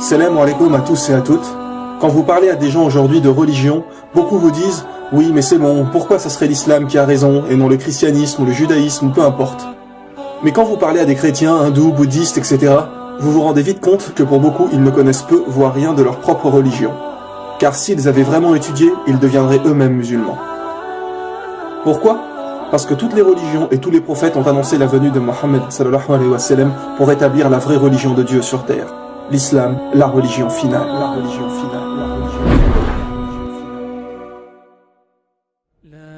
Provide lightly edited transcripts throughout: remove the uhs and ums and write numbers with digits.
Salam alaikum à tous et à toutes. Quand vous parlez à des gens aujourd'hui de religion, beaucoup vous disent « Oui, mais c'est bon, pourquoi ça serait l'islam qui a raison et non le christianisme ou le judaïsme ou peu importe ?» Mais quand vous parlez à des chrétiens, hindous, bouddhistes, etc., vous vous rendez vite compte que pour beaucoup, ils ne connaissent peu, voire rien de leur propre religion. Car s'ils avaient vraiment étudié, ils deviendraient eux-mêmes musulmans. Pourquoi ? Parce que toutes les religions et tous les prophètes ont annoncé la venue de Mohammed sallallahu alayhi wa sallam pour établir la vraie religion de Dieu sur terre. L'islam, la religion finale. La religion finale. La religion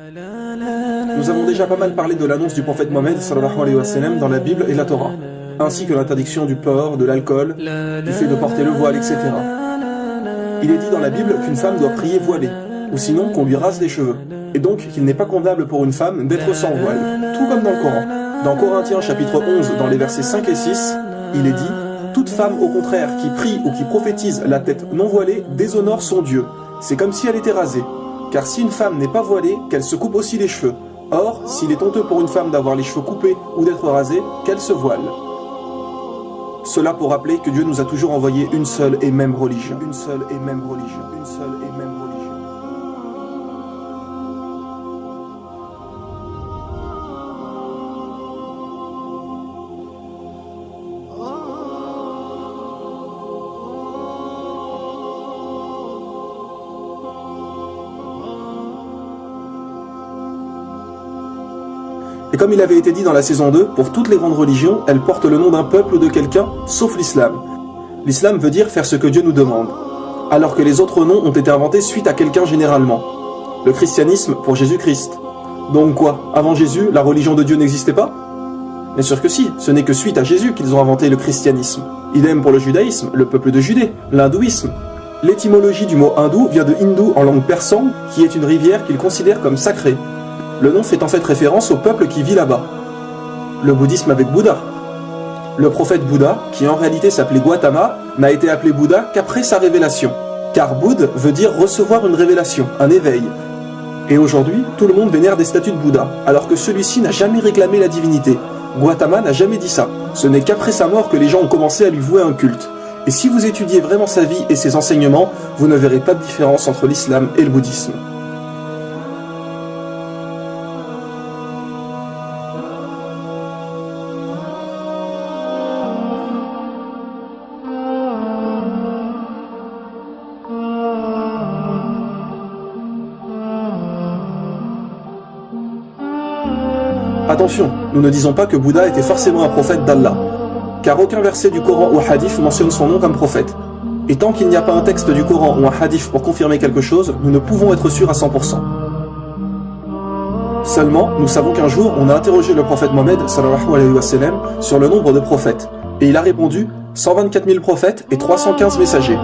finale. Nous avons déjà pas mal parlé de l'annonce du prophète Mohammed sallallahu alayhi wa sallam dans la Bible et la Torah, ainsi que l'interdiction du porc, de l'alcool, du fait de porter le voile, etc. Il est dit dans la Bible qu'une femme doit prier voilée, ou sinon qu'on lui rase les cheveux, et donc qu'il n'est pas convenable pour une femme d'être sans voile, tout comme dans le Coran. Dans Corinthiens chapitre 11, dans les versets 5 et 6, il est dit « Toute femme au contraire qui prie ou qui prophétise la tête non voilée déshonore son Dieu, c'est comme si elle était rasée. Car si une femme n'est pas voilée, qu'elle se coupe aussi les cheveux. Or, s'il est honteux pour une femme d'avoir les cheveux coupés ou d'être rasée, qu'elle se voile. » Cela pour rappeler que Dieu nous a toujours envoyé une seule et même religion. Une seule et même religion. Une seule et même religion. Et comme il avait été dit dans la saison 2, pour toutes les grandes religions, elles portent le nom d'un peuple ou de quelqu'un, sauf l'islam. L'islam veut dire faire ce que Dieu nous demande, alors que les autres noms ont été inventés suite à quelqu'un généralement. Le christianisme pour Jésus-Christ. Donc quoi, avant Jésus, la religion de Dieu n'existait pas? Bien sûr que si, ce n'est que suite à Jésus qu'ils ont inventé le christianisme. Idem pour le judaïsme, le peuple de Judée, l'hindouisme. L'étymologie du mot hindou vient de hindou en langue persane, qui est une rivière qu'ils considèrent comme sacrée. Le nom fait en fait référence au peuple qui vit là-bas. Le bouddhisme avec Bouddha. Le prophète Bouddha, qui en réalité s'appelait Gautama, n'a été appelé Bouddha qu'après sa révélation. Car Bouddha veut dire recevoir une révélation, un éveil. Et aujourd'hui, tout le monde vénère des statues de Bouddha, alors que celui-ci n'a jamais réclamé la divinité. Gautama n'a jamais dit ça. Ce n'est qu'après sa mort que les gens ont commencé à lui vouer un culte. Et si vous étudiez vraiment sa vie et ses enseignements, vous ne verrez pas de différence entre l'islam et le bouddhisme. Attention, nous ne disons pas que Bouddha était forcément un prophète d'Allah, car aucun verset du Coran ou hadith mentionne son nom comme prophète. Et tant qu'il n'y a pas un texte du Coran ou un hadith pour confirmer quelque chose, nous ne pouvons être sûrs à 100%. Seulement, nous savons qu'un jour, on a interrogé le prophète Mohammed sallallahu alayhi wa sallam sur le nombre de prophètes, et il a répondu 124 000 prophètes et 315 messagers.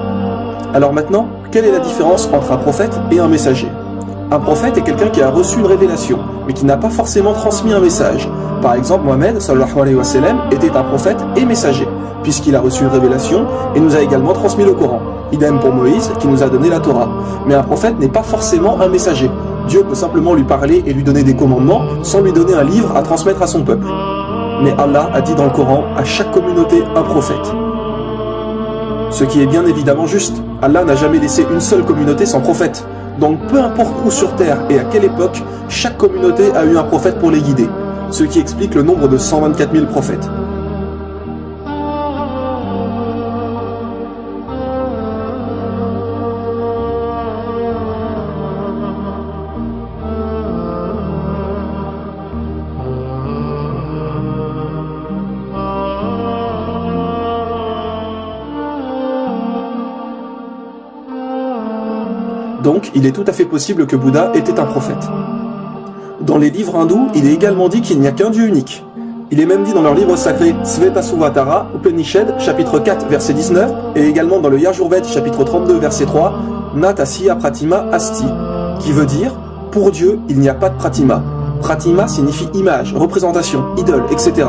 Alors maintenant, quelle est la différence entre un prophète et un messager ? Un prophète est quelqu'un qui a reçu une révélation, mais qui n'a pas forcément transmis un message. Par exemple, Mohammed sallallahu alayhi wa sallam était un prophète et messager, puisqu'il a reçu une révélation et nous a également transmis le Coran. Idem pour Moïse, qui nous a donné la Torah. Mais un prophète n'est pas forcément un messager. Dieu peut simplement lui parler et lui donner des commandements, sans lui donner un livre à transmettre à son peuple. Mais Allah a dit dans le Coran, à chaque communauté un prophète. Ce qui est bien évidemment juste. Allah n'a jamais laissé une seule communauté sans prophète. Donc peu importe où sur terre et à quelle époque, chaque communauté a eu un prophète pour les guider, ce qui explique le nombre de 124 000 prophètes. Donc, il est tout à fait possible que Bouddha était un prophète. Dans les livres hindous, il est également dit qu'il n'y a qu'un Dieu unique. Il est même dit dans leur livre sacré Svetasvatara, Upanishad, chapitre 4, verset 19, et également dans le Yajurved, chapitre 32, verset 3, Natasya Pratima Asti, qui veut dire « Pour Dieu, il n'y a pas de Pratima ». Pratima signifie image, représentation, idole, etc.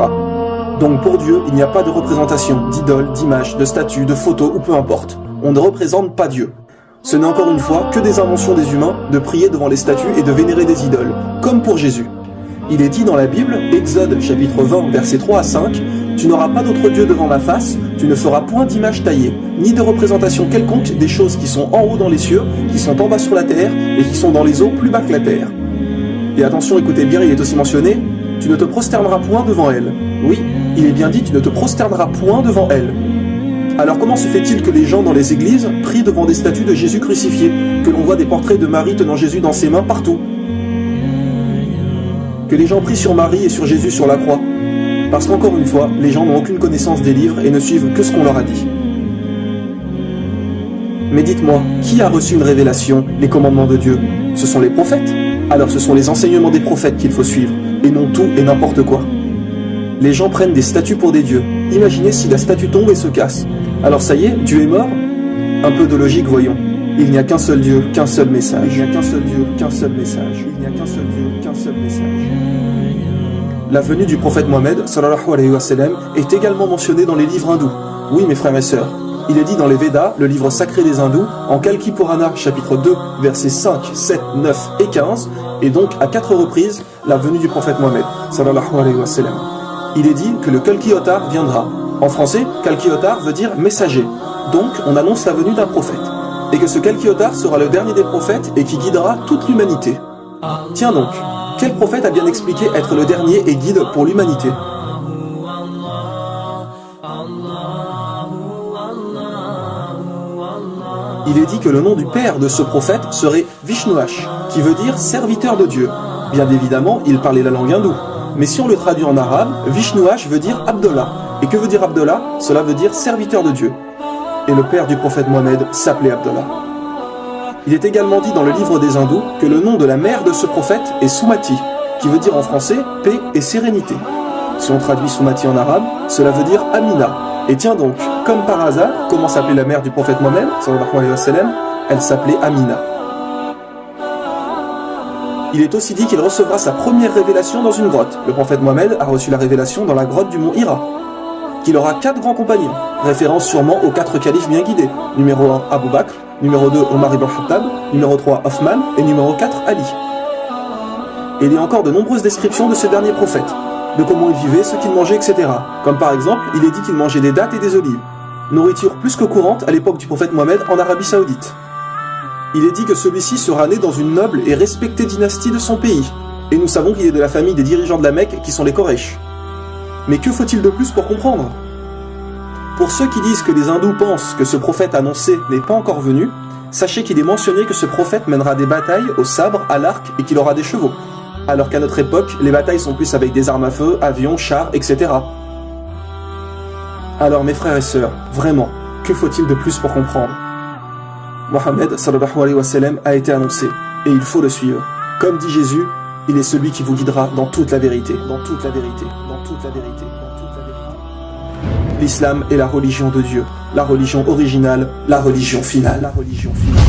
Donc pour Dieu, il n'y a pas de représentation, d'idole, d'image, de statue, de photo ou peu importe. On ne représente pas Dieu. Ce n'est encore une fois que des inventions des humains de prier devant les statues et de vénérer des idoles, comme pour Jésus. Il est dit dans la Bible, Exode chapitre 20, versets 3 à 5, Tu n'auras pas d'autre Dieu devant ma face, tu ne feras point d'image taillée, ni de représentation quelconque des choses qui sont en haut dans les cieux, qui sont en bas sur la terre, et qui sont dans les eaux plus bas que la terre. Et attention, écoutez bien, il est aussi mentionné, tu ne te prosterneras point devant elle. Oui, il est bien dit, tu ne te prosterneras point devant elle. Alors comment se fait-il que les gens dans les églises prient devant des statues de Jésus crucifié, que l'on voit des portraits de Marie tenant Jésus dans ses mains partout? Que les gens prient sur Marie et sur Jésus sur la croix? Parce qu'encore une fois, les gens n'ont aucune connaissance des livres et ne suivent que ce qu'on leur a dit. Mais dites-moi, qui a reçu une révélation, les commandements de Dieu? Ce sont les prophètes. Alors ce sont les enseignements des prophètes qu'il faut suivre, et non tout et n'importe quoi. Les gens prennent des statues pour des dieux. Imaginez si la statue tombe et se casse. Alors ça y est, Dieu est mort? Un peu de logique, voyons. Il n'y a qu'un seul Dieu, qu'un seul message. Il n'y a qu'un seul Dieu, qu'un seul message. Il n'y a qu'un seul Dieu, qu'un seul message. La venue du prophète Mohammed, sallallahu alayhi wa sallam, est également mentionnée dans les livres hindous. Oui, mes frères et sœurs. Il est dit dans les Védas, le livre sacré des hindous, en Kalki Purana, chapitre 2, versets 5, 7, 9 et 15, et donc à 4 reprises, la venue du prophète Mohammed, sallallahu alayhi wa sallam. Il est dit que le Kalki Avatar viendra. En français, Kalki Avatar veut dire messager. Donc, on annonce la venue d'un prophète. Et que ce Kalki Avatar sera le dernier des prophètes et qui guidera toute l'humanité. Tiens donc, quel prophète a bien expliqué être le dernier et guide pour l'humanité? Il est dit que le nom du père de ce prophète serait Vishnuash, qui veut dire serviteur de Dieu. Bien évidemment, il parlait la langue hindoue. Mais si on le traduit en arabe, Vishnuash veut dire Abdallah. Et que veut dire Abdallah? Cela veut dire serviteur de Dieu. Et le père du prophète Mohammed s'appelait Abdallah. Il est également dit dans le livre des hindous que le nom de la mère de ce prophète est Sumati, qui veut dire en français paix et sérénité. Si on traduit Sumati en arabe, cela veut dire Amina. Et tiens donc, comme par hasard, comment s'appelait la mère du prophète Mohammed, sallallahu alayhi wa sallam? Elle s'appelait Amina. Il est aussi dit qu'il recevra sa première révélation dans une grotte. Le prophète Mohammed a reçu la révélation dans la grotte du mont Hira. Qu'il aura 4 grands compagnons, référence sûrement aux 4 califes bien guidés. Numéro 1, Abu Bakr, numéro 2, Omar ibn Khattab, numéro 3, Othman, et numéro 4, Ali. Et il y a encore de nombreuses descriptions de ce dernier prophète, de comment il vivait, ce qu'il mangeait, etc. Comme par exemple, il est dit qu'il mangeait des dattes et des olives, nourriture plus que courante à l'époque du prophète Mohammed en Arabie Saoudite. Il est dit que celui-ci sera né dans une noble et respectée dynastie de son pays, et nous savons qu'il est de la famille des dirigeants de la Mecque qui sont les Quraysh. Mais que faut-il de plus pour comprendre? Pour ceux qui disent que les hindous pensent que ce prophète annoncé n'est pas encore venu, sachez qu'il est mentionné que ce prophète mènera des batailles au sabre, à l'arc et qu'il aura des chevaux. Alors qu'à notre époque, les batailles sont plus avec des armes à feu, avions, chars, etc. Alors mes frères et sœurs, vraiment, que faut-il de plus pour comprendre? Mohammed sallallahu alayhi wa sallam a été annoncé, et il faut le suivre. Comme dit Jésus, il est celui qui vous guidera dans toute la vérité, dans toute la vérité, dans toute la vérité, dans toute la vérité. L'islam est la religion de Dieu, la religion originale, la religion finale, la religion finale.